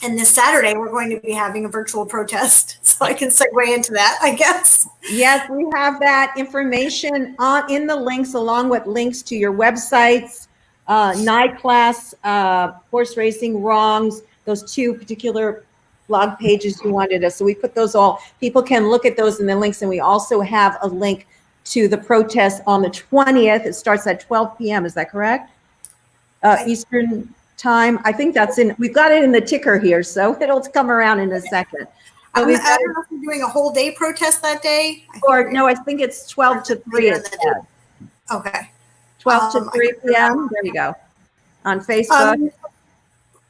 and this Saturday, we're going to be having a virtual protest. So I can segue into that, I guess. Yes, we have that information in the links, along with links to your websites, NYCLASS, Horse Racing Wrongs, those two particular blog pages you wanted us. So we put those all, people can look at those in the links. And we also have a link to the protest on the 20th. It starts at 12 p.m. Is that correct? Eastern time. I think that's we've got it in the ticker here, so it'll come around in a second. I don't know if we're doing a whole day protest that day. Or no, I think it's 12 to 3 instead. Okay. 12 to 3 p.m. There you go. On Facebook.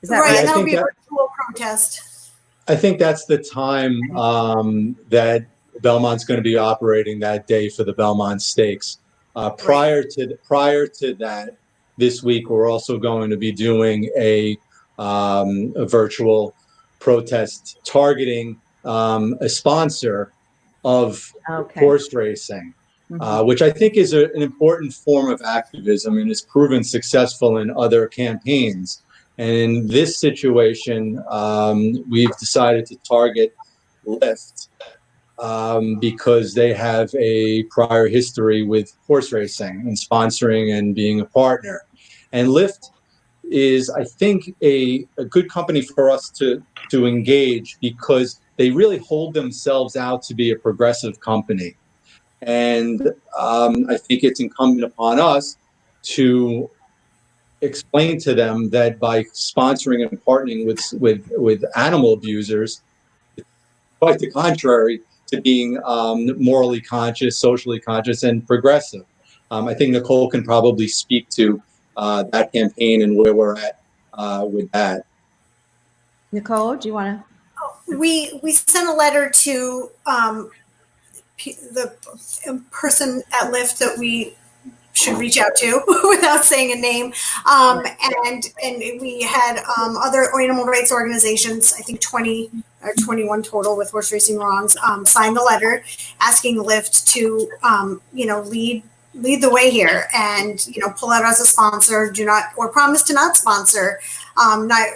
Is that right? And that'll be a virtual protest. I think that's the time that Belmont's going to be operating that day for the Belmont Stakes. Prior to that, this week we're also going to be doing a virtual protest targeting a sponsor of horse racing, which I think is an important form of activism and has proven successful in other campaigns. And in this situation, we've decided to target Lyft because they have a prior history with horse racing and sponsoring and being a partner. And Lyft is, I think, a good company for us to engage because they really hold themselves out to be a progressive company. And I think it's incumbent upon us to explain to them that by sponsoring and partnering with animal abusers, quite the contrary to being morally conscious, socially conscious, and progressive. I think Nicole can probably speak to that campaign and where we're at with that. Nicole, do you want to? We sent a letter to the person at Lyft that we should reach out to without saying a name. And we had other animal rights organizations, I think 20 or 21 total with Horse Racing Wrongs, sign the letter asking Lyft to, lead the way here and, pull out as a sponsor, or promise to not sponsor not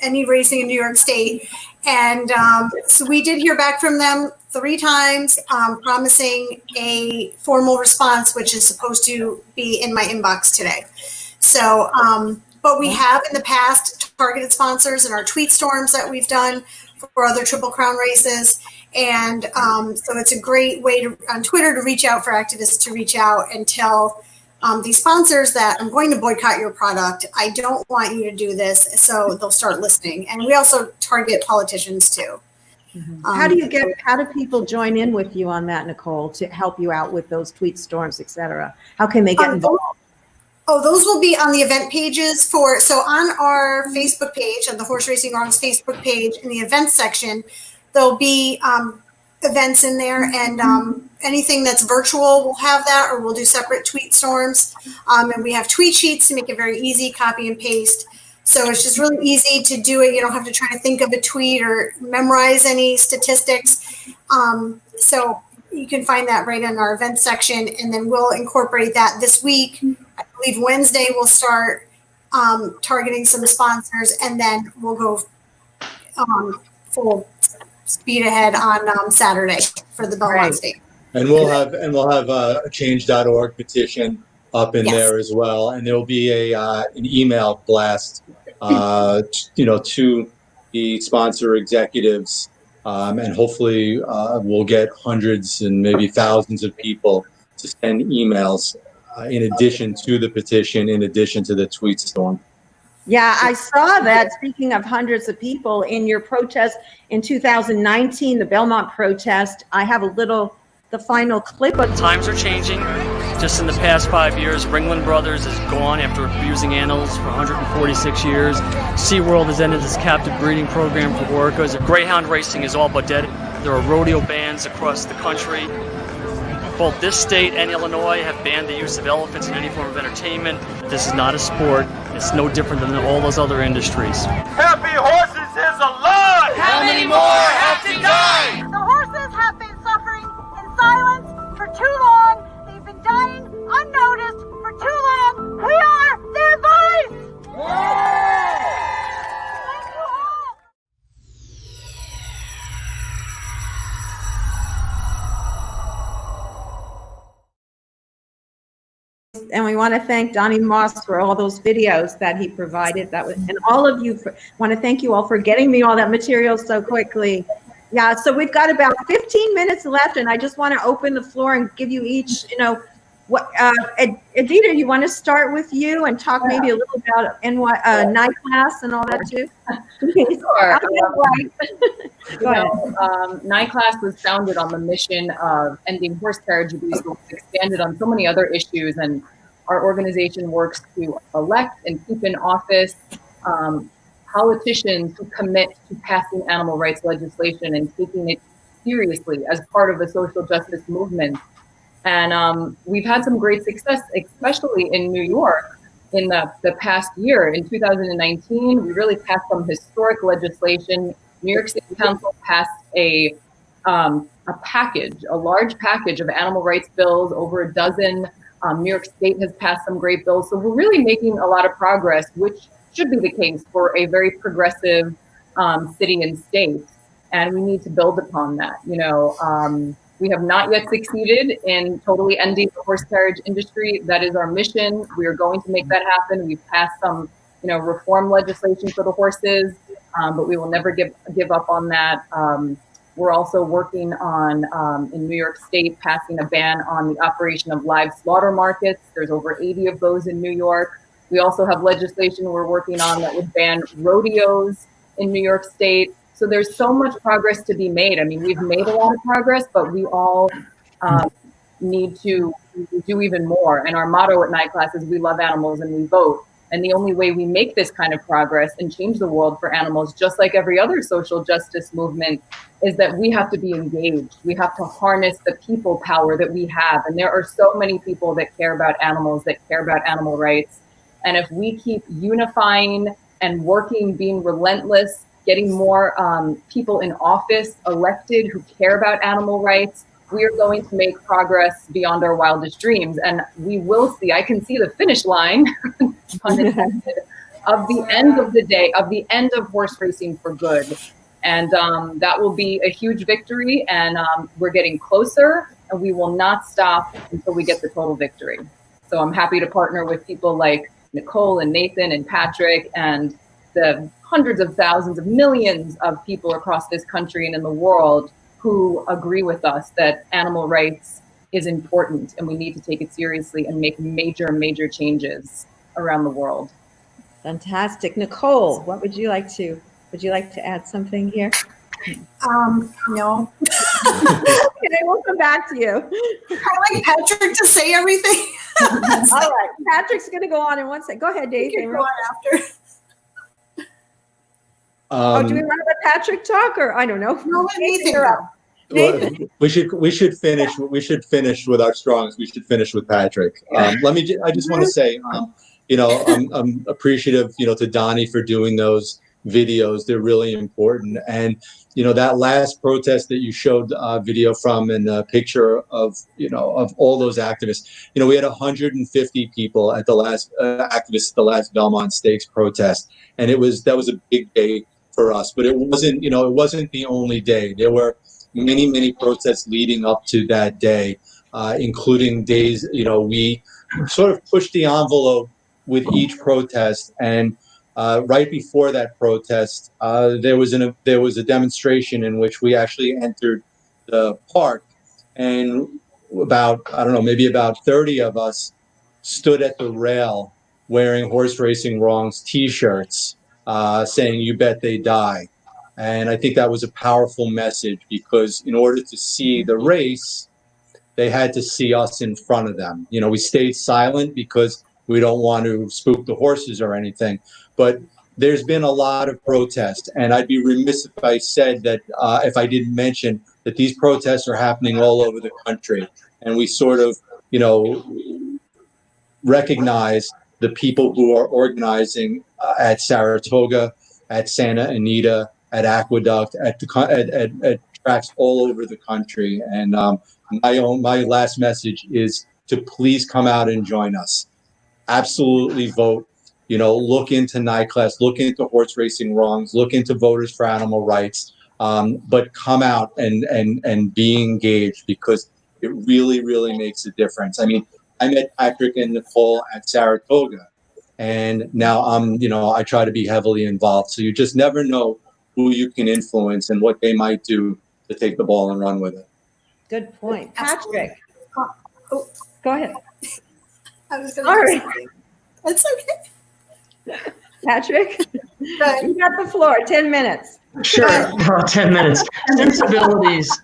any racing in New York State. And so we did hear back from them 3 times, promising a formal response, which is supposed to be in my inbox today. So, but we have in the past targeted sponsors in our tweet storms that we've done for other Triple Crown races. And so it's a great way on Twitter to reach out for activists to reach out and tell these sponsors that I'm going to boycott your product. I don't want you to do this. So they'll start listening. And we also target politicians too. How do people join in with you on that, Nicole, to help you out with those tweet storms, et cetera? How can they get involved? Those will be on the event pages so on our Facebook page, on the Horse Racing Wrongs Facebook page, in the events section, there'll be events in there, and anything that's virtual will have that, or we'll do separate tweet storms. And we have tweet sheets to make it very easy, copy and paste. So it's just really easy to do it. You don't have to try to think of a tweet or memorize any statistics. So you can find that right in our events section, and then we'll incorporate that this week. I believe Wednesday we'll start targeting some sponsors, and then we'll go full speed ahead on Saturday for the Belmont State. And we'll have a change.org petition up in there as well, and there will be an email blast to the sponsor executives, and hopefully we'll get hundreds and maybe thousands of people to send emails in addition to the petition, in addition to the tweet storm. Yeah, I saw that. Speaking of hundreds of people, in your protest in 2019, the Belmont protest, I have the the final clip of Times are changing. Just in the past 5 years, Ringling Brothers is gone after abusing animals for 146 years. SeaWorld has ended its captive breeding program for orcas. Greyhound racing is all but dead. There are rodeo bans across the country. Both this state and Illinois have banned the use of elephants in any form of entertainment. This is not a sport. It's no different than all those other industries. Happy Horses is alive! How many more have to die? The horses have been suffering in silence for too long. They've been dying unnoticed for too long. We are their voice! Thank you all. And we want to thank Donnie Moss for all those videos that he provided. And all of you, want to thank you all for getting me all that material so quickly. Yeah, so we've got about 15 minutes left, and I just want to open the floor and give you each, what, Edita, you want to start with you and talk maybe a little about NYCLASS and all that too? Sure. Go ahead. NYCLASS was founded on the mission of ending horse carriage abuse, but we've expanded on so many other issues, and our organization works to elect and keep in office politicians who commit to passing animal rights legislation and taking it seriously as part of the social justice movement. And we've had some great success, especially in New York in the past year. In 2019, we really passed some historic legislation. New York City Council passed a large package of animal rights bills, over a dozen. New York State has passed some great bills. So we're really making a lot of progress, which should be the case for a very progressive city and state. And we need to build upon that. We have not yet succeeded in totally ending the horse carriage industry. That is our mission. We are going to make that happen. We've passed some, reform legislation for the horses, but we will never give up on that. We're also working on, in New York State, passing a ban on the operation of live slaughter markets. There's over 80 of those in New York. We also have legislation we're working on that would ban rodeos in New York State. So there's so much progress to be made. I mean, we've made a lot of progress, but we all need to do even more. And our motto at NYCLASS is we love animals and we vote. And the only way we make this kind of progress and change the world for animals, just like every other social justice movement, is that we have to be engaged. We have to harness the people power that we have. And there are so many people that care about animals, that care about animal rights. And if we keep unifying and working, being relentless, getting more people in office elected who care about animal rights, we are going to make progress beyond our wildest dreams. And we will see, I can see the finish line, pun intended, of the end of the day, of the end of horse racing for good. And that will be a huge victory. And we're getting closer, and we will not stop until we get the total victory. So I'm happy to partner with people like Nicole and Nathan and Patrick and the hundreds of thousands of millions of people across this country and in the world who agree with us that animal rights is important and we need to take it seriously and make major, major changes around the world. Nicole, what would you like to add something here? No. Okay, we'll come back to you. I like Patrick to say everything. All right, Patrick's going to go on in one second. Go ahead, Dave. You can go on after. Do we want to let Patrick talk, or I don't know? No, Nathan. Nathan. We should finish with our strongs. We should finish with Patrick. I just want to say, I'm appreciative, to Donnie for doing those videos. They're really important. And, that last protest that you showed video from and a picture of all those activists, we had 150 people at the last the last Belmont Stakes protest. And that was a big day for us, but it wasn't the only day. There were many, many protests leading up to that day, including days, we sort of pushed the envelope with each protest. And right before that protest, there was a demonstration in which we actually entered the park, and about 30 of us stood at the rail wearing Horse Racing Wrongs T-shirts, saying "You bet they die." And I think that was a powerful message, because in order to see the race, they had to see us in front of them. You know, we stayed silent because we don't want to spook the horses or anything. But there's been a lot of protest, and I'd be remiss if I said that if I didn't mention that these protests are happening all over the country, and we sort of, you know, recognize the people who are organizing at Saratoga, at Santa Anita, at Aqueduct, at tracks all over the country. And my last message is to please come out and join us. Absolutely vote. You know, look into NYCLASS, look into horse racing wrongs, look into Voters for Animal Rights, but come out and be engaged, because it really, really makes a difference. I mean, I met Patrick and Nicole at Saratoga, and now I try to be heavily involved. So you just never know who you can influence and what they might do to take the ball and run with it. Good point. Patrick, go ahead. I was going to say That's okay. Patrick, you got the floor. 10 minutes. Sure, 10 minutes. Sensibilities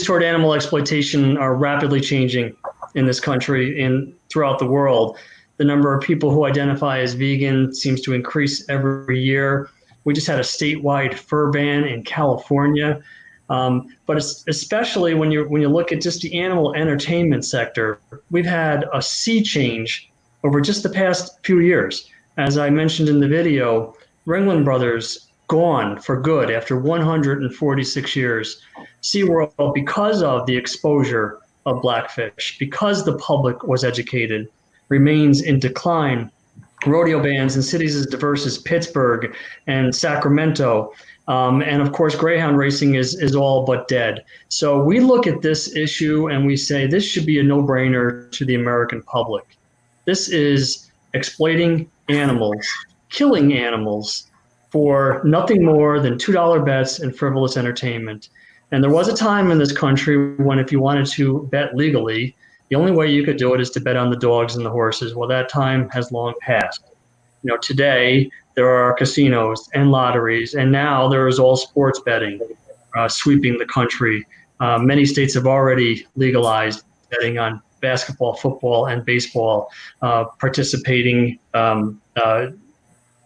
toward animal exploitation are rapidly changing in this country and throughout the world. The number of people who identify as vegan seems to increase every year. We just had a statewide fur ban in California. But especially when you look at just the animal entertainment sector, we've had a sea change over just the past few years. As I mentioned in the video, Ringling Brothers gone for good after 146 years. SeaWorld, because of the exposure of blackfish, because the public was educated, remains in decline. Rodeo bans in cities as diverse as Pittsburgh and Sacramento, and of course, greyhound racing is all but dead. So we look at this issue and we say this should be a no-brainer to the American public. This is exploiting animals, killing animals for nothing more than $2 bets and frivolous entertainment. And there was a time in this country when if you wanted to bet legally, the only way you could do it is to bet on the dogs and the horses. Well, that time has long passed. You know, today there are casinos and lotteries, and now there is all sports betting sweeping the country. Many states have already legalized betting on basketball, football, and baseball, participating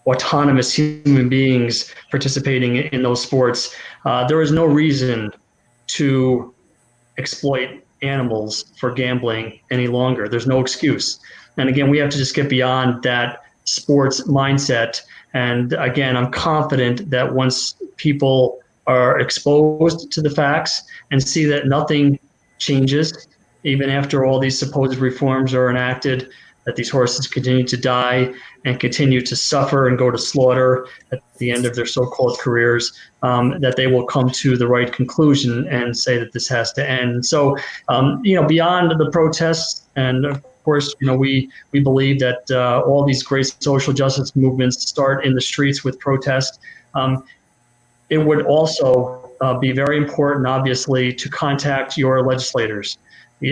autonomous human beings participating in those sports. There is no reason to exploit animals for gambling any longer. There's no excuse. And again, we have to just get beyond that sports mindset. And again, I'm confident that once people are exposed to the facts and see that nothing changes, even after all these supposed reforms are enacted, that these horses continue to die and continue to suffer and go to slaughter at the end of their so-called careers, that they will come to the right conclusion and say that this has to end. So, beyond the protests, and of course, we believe that all these great social justice movements start in the streets with protest. It would also be very important, obviously, to contact your legislators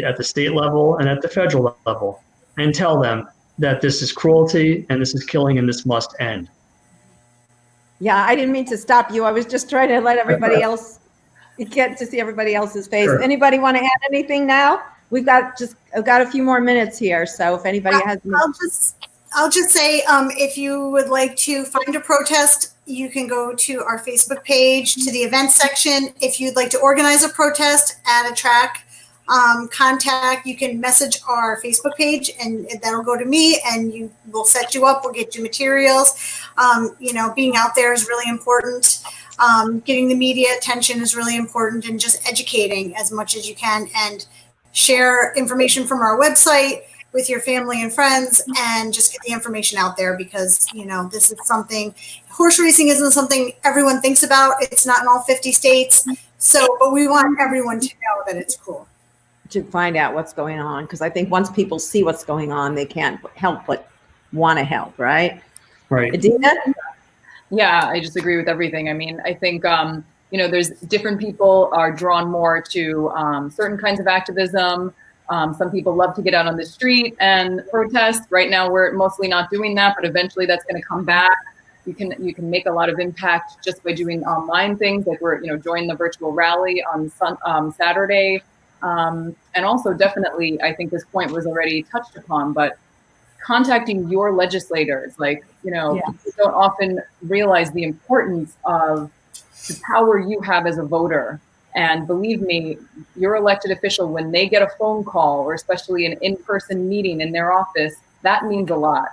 at the state level and at the federal level, and tell them that this is cruelty and this is killing and this must end. Yeah, I didn't mean to stop you. I was just trying to let everybody else get to see everybody else's face. Sure. Anybody want to add anything now? I've got a few more minutes here. So if anybody has, I'll just say, if you would like to find a protest, you can go to our Facebook page, to the events section. If you'd like to organize a protest at a track, you can message our Facebook page, and that'll go to me, and we'll set you up. We'll get you materials. Being out there is really important. Getting the media attention is really important, and just educating as much as you can, and share information from our website with your family and friends, and just get the information out there, because, this is something, horse racing isn't something everyone thinks about. It's not in all 50 states. So, but we want everyone to know that it's cool. to find out what's going on, because I think once people see what's going on, they can't help but want to help, right? Right. Edita? Yeah, I just agree with everything. I mean, I think, there's different people are drawn more to certain kinds of activism. Some people love to get out on the street and protest. Right now, we're mostly not doing that, but eventually that's going to come back. You can make a lot of impact just by doing online things, like we're join the virtual rally on Saturday. And also definitely, I think this point was already touched upon, but contacting your legislators, like, people don't often realize the importance of the power you have as a voter. And believe me, your elected official, when they get a phone call, or especially an in-person meeting in their office, that means a lot,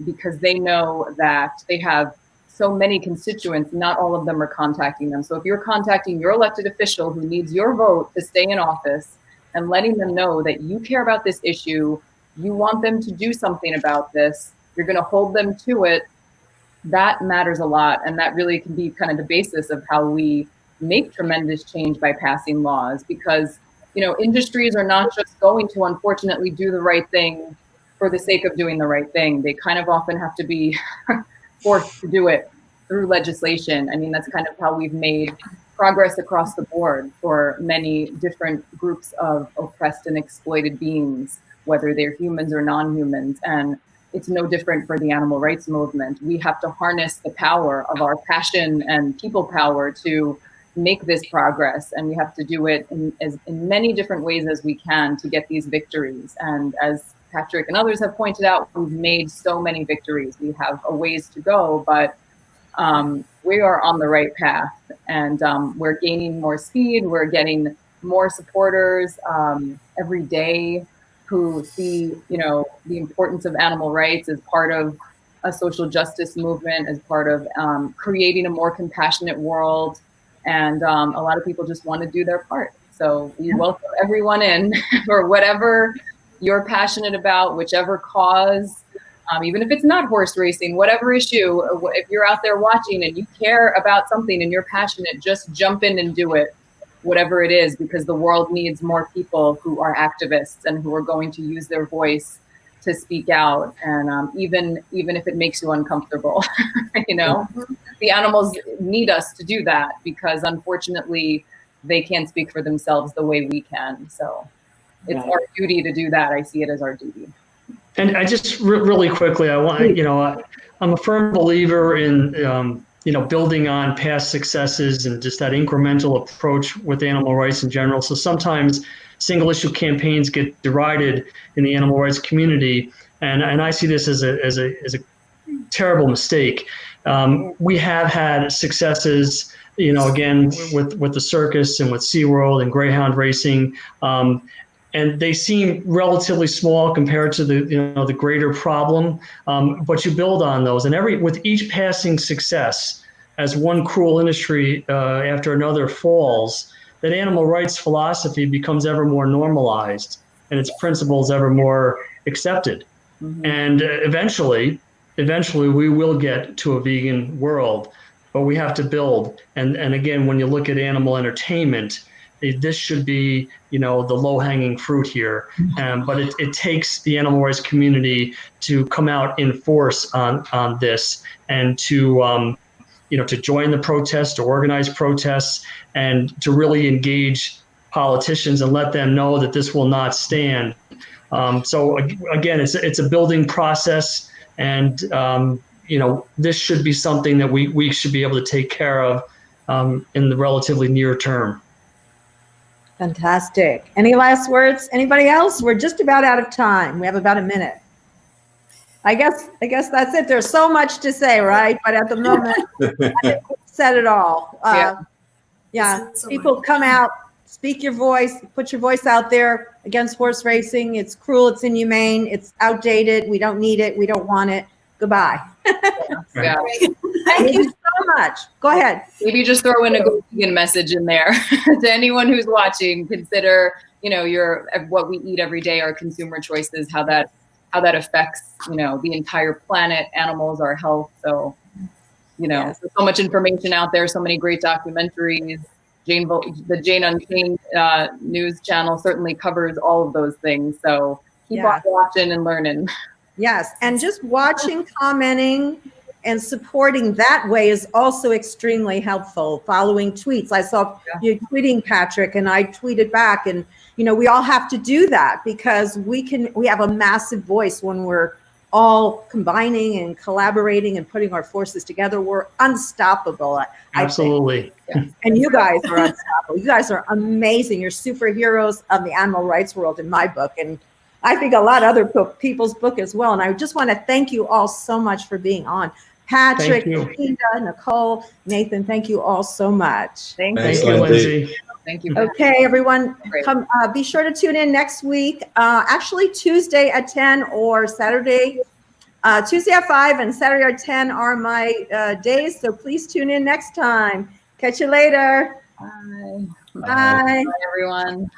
because they know that they have so many constituents, not all of them are contacting them. So if you're contacting your elected official who needs your vote to stay in office and letting them know that you care about this issue, you want them to do something about this, you're going to hold them to it, that matters a lot. And that really can be kind of the basis of how we make tremendous change by passing laws, because, industries are not just going to, unfortunately, do the right thing for the sake of doing the right thing. They kind of often have to be forced to do it through legislation. I mean, that's kind of how we've made progress across the board for many different groups of oppressed and exploited beings, whether they're humans or non-humans. And it's no different for the animal rights movement. We have to harness the power of our passion and people power to make this progress. And we have to do it in many different ways as we can to get these victories. And as Patrick and others have pointed out, we've made so many victories. We have a ways to go, but we are on the right path, and we're gaining more speed. We're getting more supporters every day who see, the importance of animal rights as part of a social justice movement, as part of creating a more compassionate world. And a lot of people just want to do their part. So we welcome everyone in for whatever you're passionate about, whichever cause, even if it's not horse racing, whatever issue, if you're out there watching and you care about something and you're passionate, just jump in and do it, whatever it is, because the world needs more people who are activists and who are going to use their voice to speak out. And even if it makes you uncomfortable, the animals need us to do that, because unfortunately they can't speak for themselves the way we can. So it's our duty to do that. I see it as our duty. And I just really quickly, I want, I'm a firm believer in, building on past successes and just that incremental approach with animal rights in general. So sometimes single issue campaigns get derided in the animal rights community. And I see this as a terrible mistake. We have had successes, again, with the circus and with SeaWorld and greyhound racing. And they seem relatively small compared to the greater problem, but you build on those. And with each passing success, as one cruel industry after another falls, that animal rights philosophy becomes ever more normalized and its principles ever more accepted. Mm-hmm. And eventually we will get to a vegan world, but we have to build. And again, when you look at animal entertainment, this should be, the low-hanging fruit here. But it takes the animal rights community to come out in force on this, and to join the protests, to organize protests, and to really engage politicians and let them know that this will not stand. So again, it's a building process, and this should be something that we should be able to take care of in the relatively near term. Fantastic. Any last words? Anybody else? We're just about out of time. We have about a minute. I guess that's it. There's so much to say, right? But at the moment, I think we said it all. People come out, speak your voice, put your voice out there against horse racing. It's cruel, it's inhumane, it's outdated. We don't need it. We don't want it. Goodbye. Yeah. Thank you so much. Go ahead. Maybe just throw in a go vegan message in there to anyone who's watching. Consider, what we eat every day, our consumer choices, how that affects, the entire planet, animals, our health. So, there's so much information out there, so many great documentaries. The Jane Unchained news channel certainly covers all of those things. So keep on watching and learning. Yes, and just watching, commenting, and supporting that way is also extremely helpful. Following tweets. I saw you tweeting, Patrick, and I tweeted back. And, we all have to do that, because we have a massive voice when we're all combining and collaborating and putting our forces together, we're unstoppable. I think. Absolutely. And you guys are unstoppable. You guys are amazing. You're superheroes of the animal rights world in my book. And I think a lot of other people's book as well. And I just want to thank you all so much for being on. Patrick, Edita, Nicole, Nathan, thank you all so much. Thank you, Lindsay. Thank you. Okay, everyone, come. Be sure to tune in next week. Actually, Tuesday at 10 or Saturday. Tuesday at 5 and Saturday at 10 are my days. So please tune in next time. Catch you later. Bye. Bye. Bye, everyone.